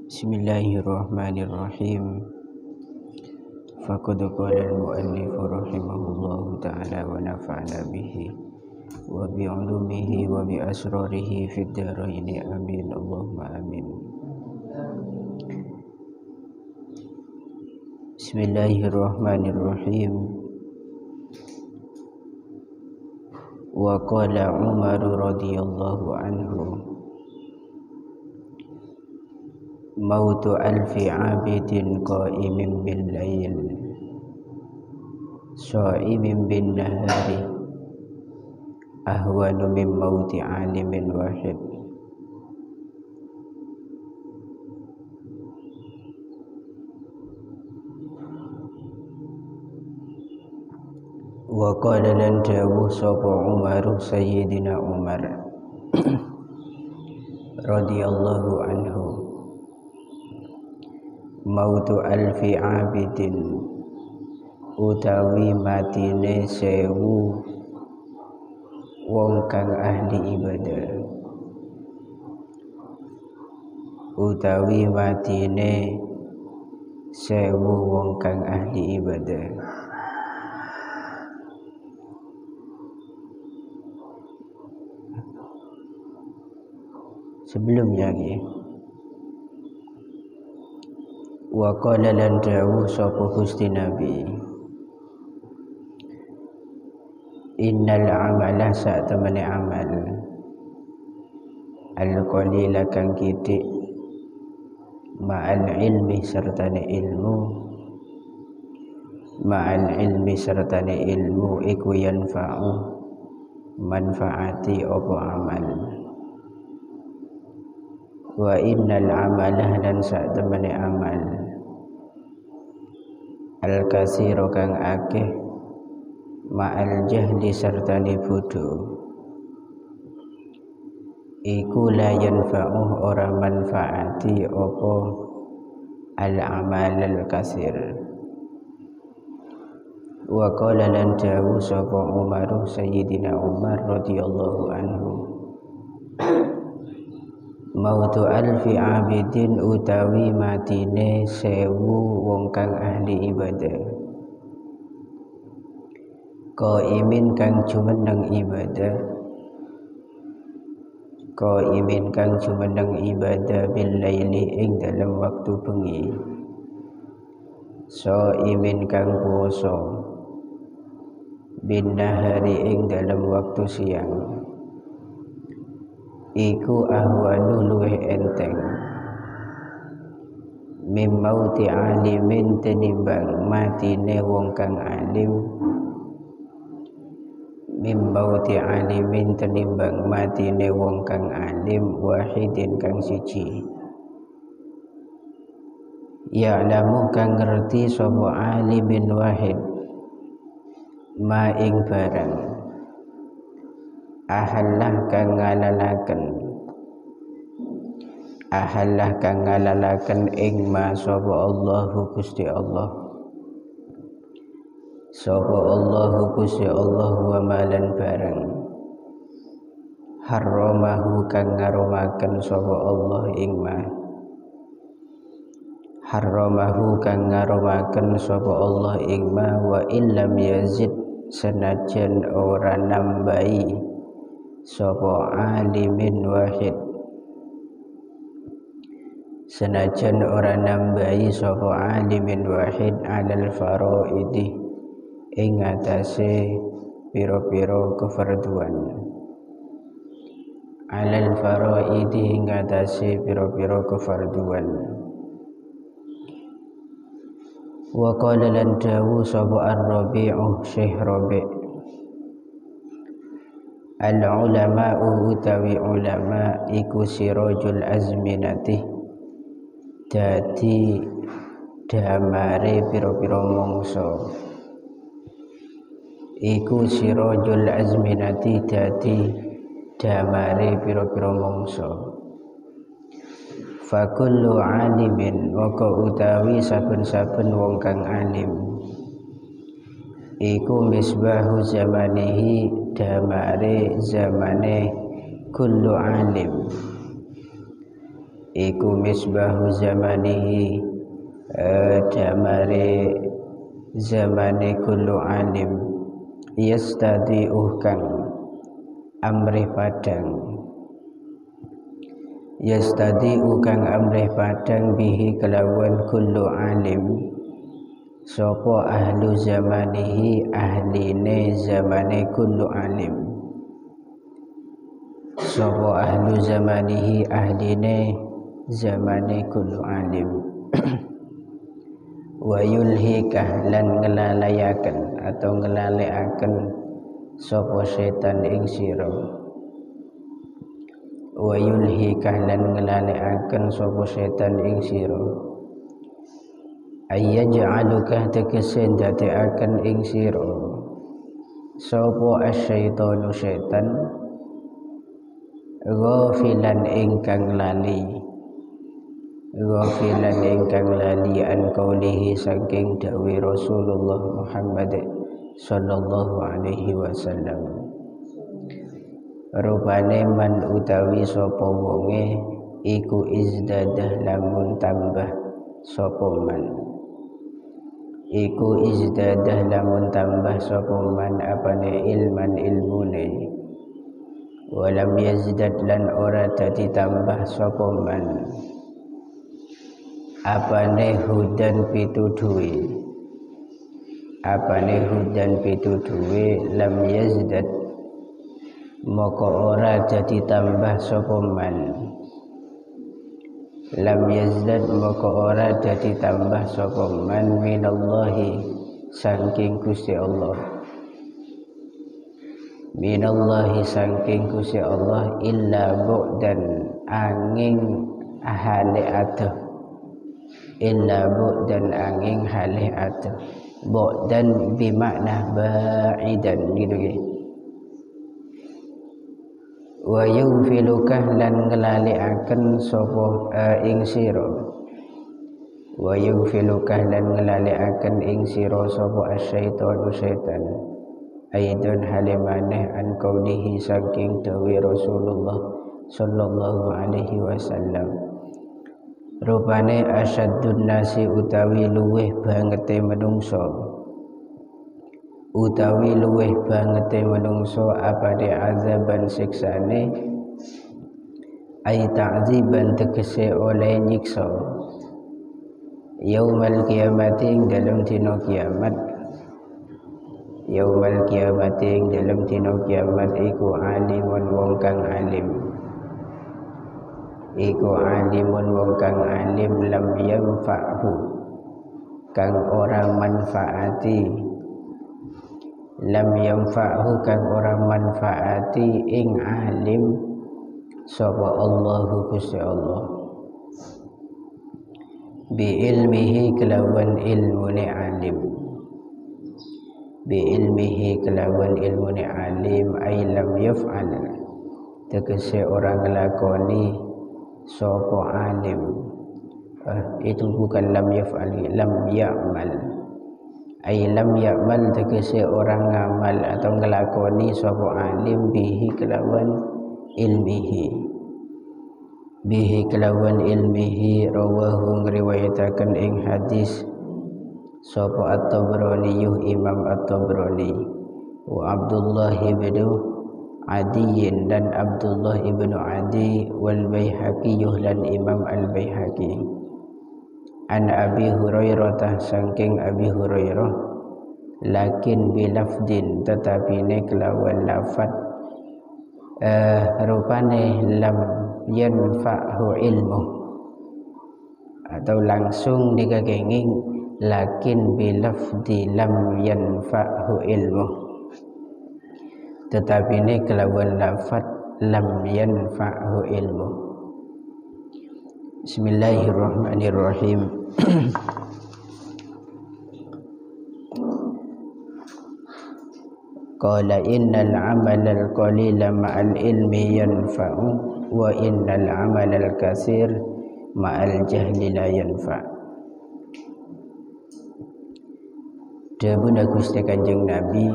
Bismillahirrahmanirrahim. Faqad qala al-mu'allif rahimahullahu ta'ala wa nafa'ana bihi wa bi 'ulumihi wa bi asrarihi fid dharain amin Allahumma amin. Bismillahirrahmanirrahim. Wa qala Umar radhiyallahu anhu mautu alfi abidin qa'imin bil lail sha'imin bin nahari ahwanu min mauti alimin wahid. Wa qala lan dawuh sapa Umar Sayyidina Umar radhiyallahu anhu mautu alfi abidin utawi matine 1000 wong kang ahli ibadah, utawi matine 1000 wong kang ahli ibadah. Sebelumnya wa qala lan dawuh sapa Gusti Nabi innal amala sa'tamani amal al-qalila kang kitik ma'al ilmi sertane ilmu iku yanfa'u manfaati apa amal. Wa innal amalah dan sa'tamani amal al-kasiro kang akeh ma'al jahli sertani bodoh iku la yanfa'uh ora manfaati apa al-amal al-kasir. Wa qala lan dawuh sapa Umar Sayyidina Umar radhiyallahu anhu mautu alfi abidin utawi matine 1000 wong kang ahli ibadah qaimin kang jumeneng ibadah bil laili ing dalam waktu bengi shaimin kang puasa bin nahari ing dalam waktu siang iku ahwanu luweh enteng mim mauti alimin tenimbang matine wong kang alim wahidin kang siji ya'lamu kang ngerti sapa alimin wahid ma ing barang ahallah kang ngalalaken ing ma sapa Allahu Gusti Allah wa malan barang harramahu kang ngarumaken sapa Allah ing ma wa illam yazid senajan ora nambahi sapa alimin wahid alal faraidi ing atase pira-pira kefarduan wa qala lan dawu sapa ar-rabi'u Syekh Rabi' al-ulama'u utawi ulama iku sirajul azminati dadi damare pira-pira mangsa fakullu alimin maka utawi saben-saben wong kang alim iku misbahu zamanihi damare zamane kullu alim iku misbahu zamanihi damare zamane kullu alim yastadi'uh kang amrih padang yastadi'u kang amrih padang bihi kelawan kullu alim sapa ahlu zamanihi ahline zamane kullu alim sapa ahlu zamanihi ahline zamane kullu alim wa yulhikah lan ngelalayaken atau ngelalekaken sapa setan ing sira wa yulhikah lan ngelalekaken sapa setan ing sira ayyaj'aluka tegese ndadekaken ing sira sapa asyaitanu setan ghafilan ingkang lali ghafilan ingkang lali an qaulihi saking dawuh Rasulullah Muhammad sallallahu alaihi wasallam rupane man utawi sapa wonge iku izdadah lamun tambah sapa man iku izdadah lamun tambah sapa man apane ilman ilmune walam yazdad lan ora dadi tambah sapa man apane hudan pituduhe apane hudan pituduhe lam yazdad moko ora dadi tambah sapa man lam yazdad moko ora dadi tambah sapa man minallahi saking Gusti Allah minallahi saking Gusti Allah illa bu'dan angin hale adoh illa bu'dan angin hale adoh bu'dan bimakna ba'idan gitu gitu wa yughfilukah lan ngelalekaken sapa ing sira wa yughfilukah lan ngelalekaken ing sira sapa asyaitanu setan aidon halimaneh an qaulihi saking dawuh Rasulullah sallallahu alaihi wasallam rupane asyaddun nasi utawi luweh bangete menungso utawi luweh bangete menungso apane azaban siksane ay ta'ziban tegese oleh nyiksa yaumal kiamati ing dalam dina kiamat yaumal kiamati ing dalam dina kiamat iku alimun wong kang alim iku alimun wong kang alim lam yanfa'hu kang ora manfaati lam yanfa'hu kang ora manfaati ing alim sapa Allahu Gusti Allah bi ilmihi kelawan ilmune alim bi ilmihi kelawan ilmune alim ay lam yaf'al tegese ora nglakoni sapa alim itu bukan lam yaf'al lam ya'mal ay lam ya'mal tegese orang ngamal atau ngelakoni sapa alim bihi kelawan ilmihi rawahu ngriwayataken ing hadis sapa at-Tabrani Imam at-Tabrani wa Abdullah bin Adi dan Abdullah ibnu Adi wal Baihaqi lan Imam al-Baihaqi an Abi Hurairah saking Abi Hurairah lakin bilafdin tetapi ne kelawan lafad rupane lam yanfa'hu ilmu atau langsung dikagenging lakin bilafdi lam yanfa'hu ilmu tetapi ne kelawan lafad lam yanfa'hu ilmu. Bismillahirrahmanirrahim. Qala innal amalal qalila ma'al ilmi yanfa'u wa innal amalal katsir ma'al jahli la yanfa'. Dawuh Gusti Kanjeng Nabi,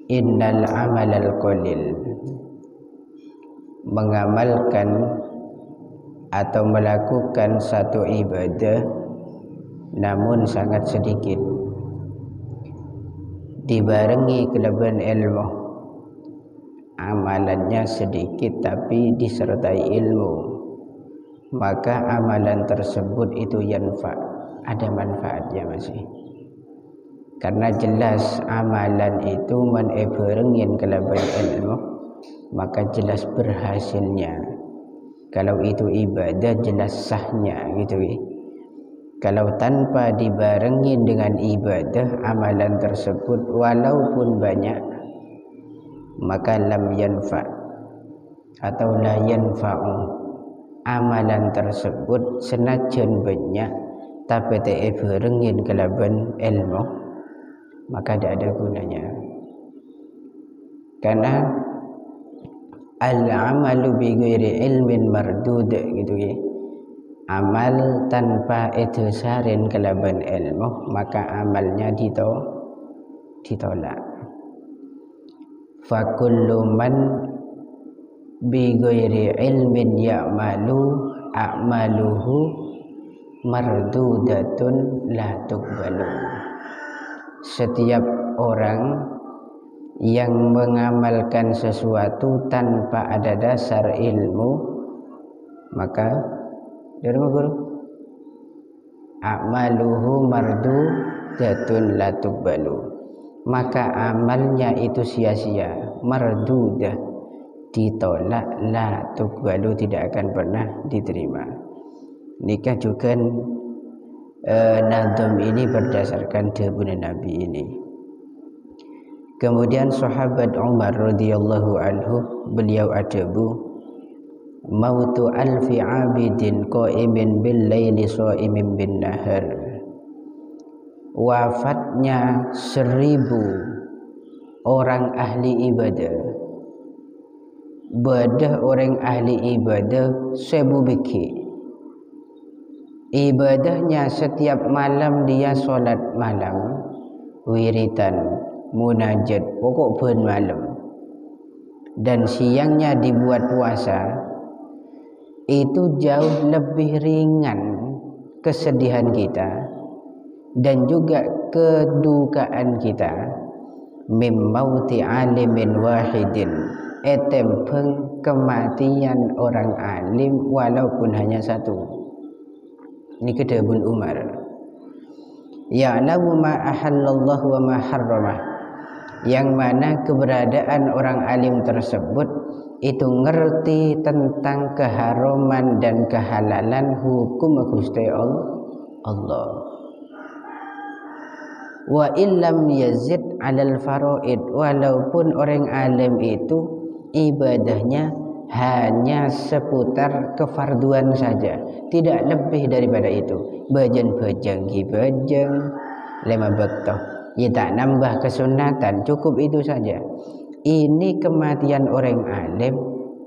innal amalal qalil mengamalkan atau melakukan satu ibadah namun sangat sedikit, dibarengi kelebihan ilmu, amalannya sedikit tapi disertai ilmu, maka amalan tersebut itu yanfa, ada manfaatnya masih. Karena jelas amalan itu meneberengin kelebihan ilmu, maka jelas berhasilnya. Kalau itu ibadah jelas sahnya gitu ya. Kalau tanpa dibarengin dengan ibadah, amalan tersebut walaupun banyak, maka lam yanfa atau la yanfa'u. Amalan tersebut senajan banyak tapi teberengin kelebihan ilmu, maka tidak ada gunanya. Karena al-amalu bi ghairi ilmin mardud gitu ya. Amal tanpa idsarin kelebihan ilmu, maka amalnya ditolak. Fa kullu man bi ghairi ilmin ya'malu a'maluhu mardudatun la tuqbalu. Setiap orang yang mengamalkan sesuatu tanpa ada dasar ilmu, maka dari mana guru? A'maluhu mardudatun la tuqbalu. Maka amalnya itu sia-sia, mardudah, ditolak, la tuqbalu, tidak akan pernah diterima. Nikah juga nazam ini berdasarkan debun Nabi ini. Kemudian sahabat Umar radhiyallahu anhu, beliau adabu, mautu alfi abidin qaimin bil laili shaimin bin nahar. Wafatnya 1000 orang ahli ibadah. Bedah orang ahli ibadah 1000 biki. Ibadahnya setiap malam dia solat malam, wiritan, munajat, pokok ben malam. Dan siangnya dibuat puasa. Itu jauh lebih ringan kesedihan kita dan juga kedukaan kita mim mauti alimin wahidin, etempeng kematian orang alim walaupun hanya satu. Ini kedebun Umar. Ya'lamu ma ahallallahu wa ma harramah, yang mana keberadaan orang alim tersebut itu ngerti tentang keharuman dan kehalalan hukum Gusti Allah. Wa illam yazid 'alal faraid, walaupun orang alim itu ibadahnya hanya seputar kefarduan saja, tidak lebih daripada itu. Bajang-bajang bajang lima baktoh, ya tak nambah kesunatan, cukup itu saja. Ini kematian orang alim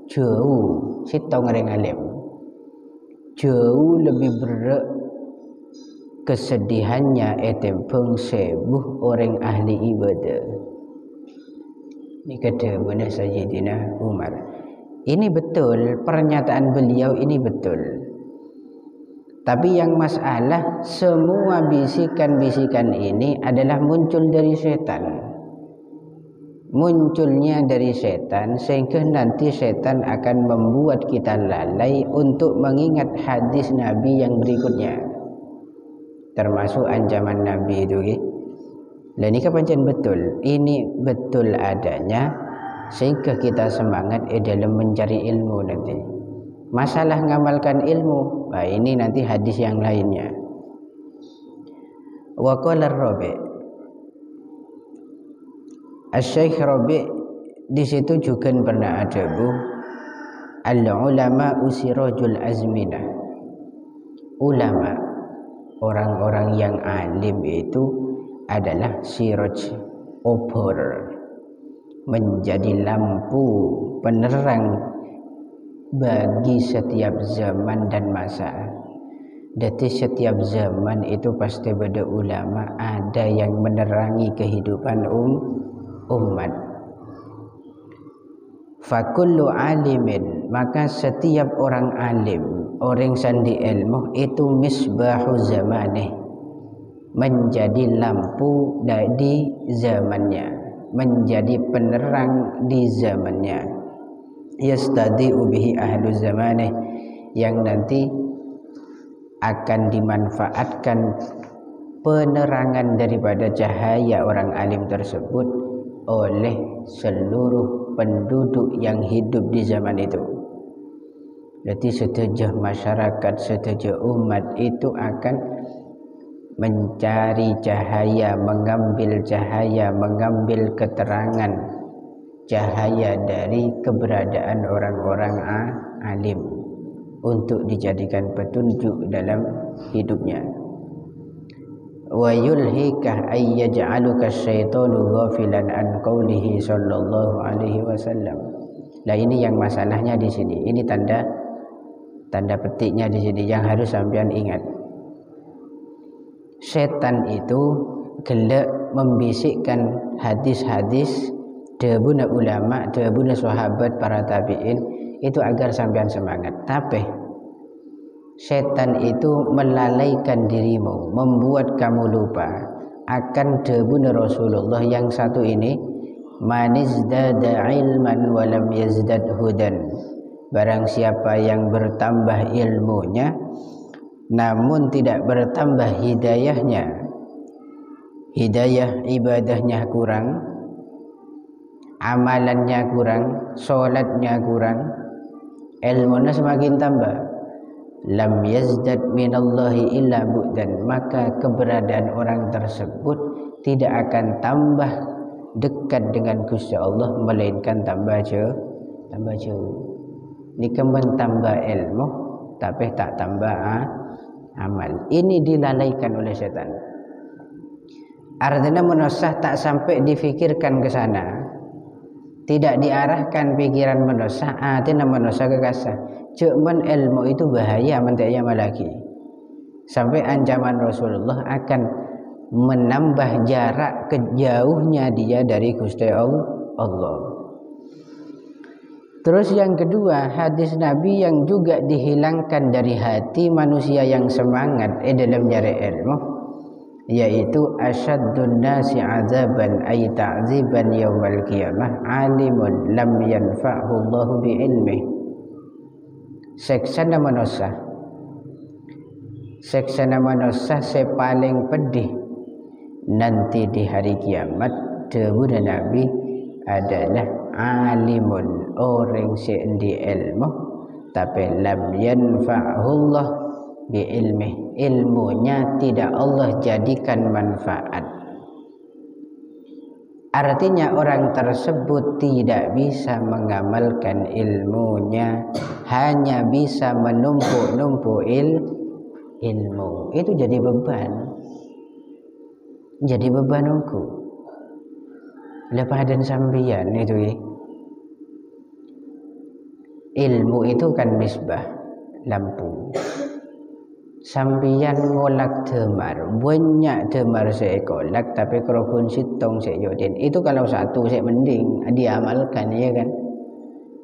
jauh, sitong orang alim jauh lebih berat kesedihannya etempeng 1000 orang ahli ibadah. Ini kata benar Sayyidina Umar. Ini betul, pernyataan beliau ini betul. Tapi yang masalah, semua bisikan-bisikan ini adalah muncul dari setan. Munculnya dari setan, sehingga nanti setan akan membuat kita lalai untuk mengingat hadis Nabi yang berikutnya. Termasuk ancaman Nabi itu. Dan ini pancen betul, ini betul adanya, sehingga kita semangat dalam mencari ilmu nanti. Masalah ngamalkan ilmu, nah ini nanti hadis yang lainnya. Wa qala Rabi', Asy-Syaikh Rabi' di situ juga pernah ada bu, al-ulama usirajul azminah. Ulama, orang-orang yang alim itu adalah siraj, obor, menjadi lampu penerang bagi setiap zaman dan masa. Jadi setiap zaman itu pasti ada ulama, ada yang menerangi kehidupan umat. Fakullu alimin maka setiap orang alim, orang sandi ilmu itu misbahu zamanih, menjadi lampu di zamannya, menjadi penerang di zamannya. Yastadi'u bihi ahlu zamanih, yang nanti akan dimanfaatkan penerangan daripada cahaya orang alim tersebut oleh seluruh penduduk yang hidup di zaman itu. Berarti setujuh masyarakat, setujuh umat itu akan mencari cahaya, mengambil keterangan cahaya dari keberadaan orang-orang alim untuk dijadikan petunjuk dalam hidupnya. Wa yulhika ay yaj'aluka syaitanu ghafilan an qaulihi sallallahu alaihi wasallam. Nah, ini yang masalahnya di sini. Ini tanda petiknya di sini yang harus sampean ingat. Setan itu gelak membisikkan hadis-hadis debuna ulama, debuna sahabat, para tabi'in itu agar sampean semangat. Tapi setan itu melalaikan dirimu, membuat kamu lupa akan debuna Rasulullah yang satu ini, manizdada ilman walam yazdad hudan. Barang siapa yang bertambah ilmunya namun tidak bertambah hidayahnya, hidayah ibadahnya kurang, amalannya kurang, sholatnya kurang, ilmunya semakin tambah, lam yazdad minallahi illa bu'dan, maka keberadaan orang tersebut tidak akan tambah dekat dengan Gusti Allah, melainkan tambah jauh. Ini kembali tambah ilmu tapi tak tambah amal. Ini dilalaikan oleh setan. Artinya menusah tak sampai difikirkan ke sana, tidak diarahkan pikiran menusah, artinya menusah ke kasar. Cuman ilmu itu bahaya menteknya lagi. Sampai ancaman Rasulullah akan menambah jarak kejauhnya dia dari Gusti Allah. Terus yang kedua, hadis Nabi yang juga dihilangkan dari hati manusia yang semangat dalam nyari ilmu, yaitu asyaddun nasi azaban ay ta'ziban yaumal qiyamah alimun lam yanfa'hu Allahu bi ilmih. Seksana manusia sepaling pedih nanti di hari kiamat debuna Nabi adalah alimun, orang sendi ilmu tapi lam yanfa'hullah bi ilmi, ilmunya tidak Allah jadikan manfaat. Artinya orang tersebut tidak bisa mengamalkan ilmunya, hanya bisa menumpuk ilmu. Itu jadi beban aku. Lepas dan sambian itu ilmu itu kan misbah, lampu. Sambian ngolak demar, banyak demar sekolak tapi kerokun sitong seyodin. Itu kalau satu saya mending diamalkan, ya kan.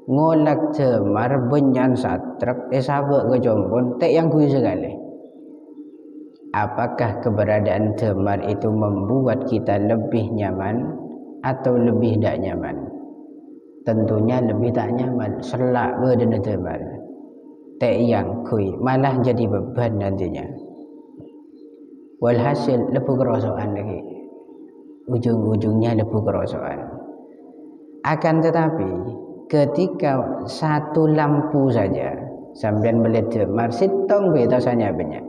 Ngolak demar banyak satrak, sabak ke jombon, tak yang kui sekali. Apakah keberadaan demar itu membuat kita lebih nyaman atau lebih tak nyaman? Tentunya lebih tak nyaman. Selak berdana demar, tak yang kui, malah jadi beban nantinya. Walhasil lepu kerosokan lagi, ujung-ujungnya lepu kerosokan. Akan tetapi ketika satu lampu saja sambil melihat demar sitong beta sanya banyak,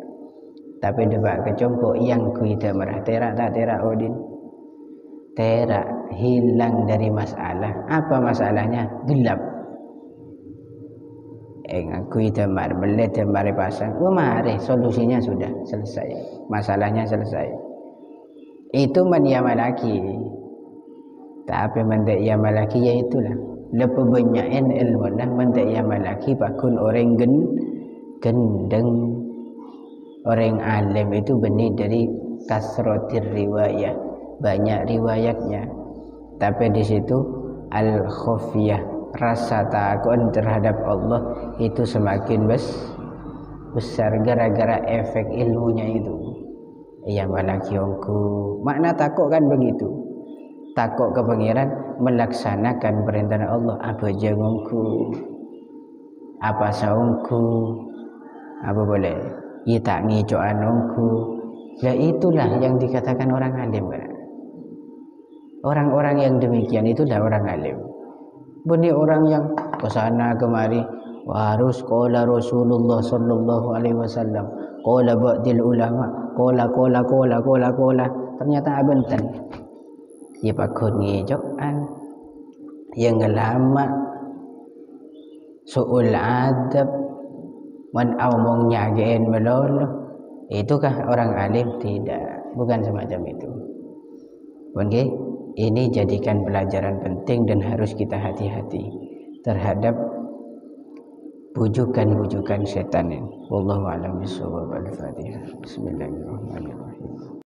tapi debak kecompok yang kui demar terak tak terak odin, terak hilang dari masalah. Apa masalahnya? Gelap. Ngakui demar, melihat demar pasang, mari solusinya sudah selesai, masalahnya selesai. Itu menyaman lagi. Tapi mendak yaman lagi, yaitulah lebih banyaknya ilmu dah mendak yaman lagi bakun orang gendeng. Orang alim itu benih dari kasrotir riwayat, banyak riwayatnya. Tapi di situ al-khufiyah, rasa takut terhadap Allah itu semakin besar gara-gara efek ilmunya itu. Iya malakiyongku. Makna takut kan begitu. Takut ke pangeran melaksanakan perintah Allah. Apa jangungku, apa saungku, apa boleh tak ngico anungku. Ya itulah yang dikatakan orang alim. Orang-orang yang demikian itulah orang alim. Benih orang yang kesana kemari harus qala Rasulullah sallallahu alaihi wasallam, qala ba'dil ulama, qala ternyata abentan. Ya pakun ngijoan yang lama suul adab man omong nyagain melolo. Itukah orang alim? Tidak, bukan semacam itu. Oke, ini jadikan pelajaran penting dan harus kita hati-hati terhadap bujukan-bujukan setan ini. Wallahu a'lam bishawab. Al-Fatihah. Bismillahirrahmanirrahim.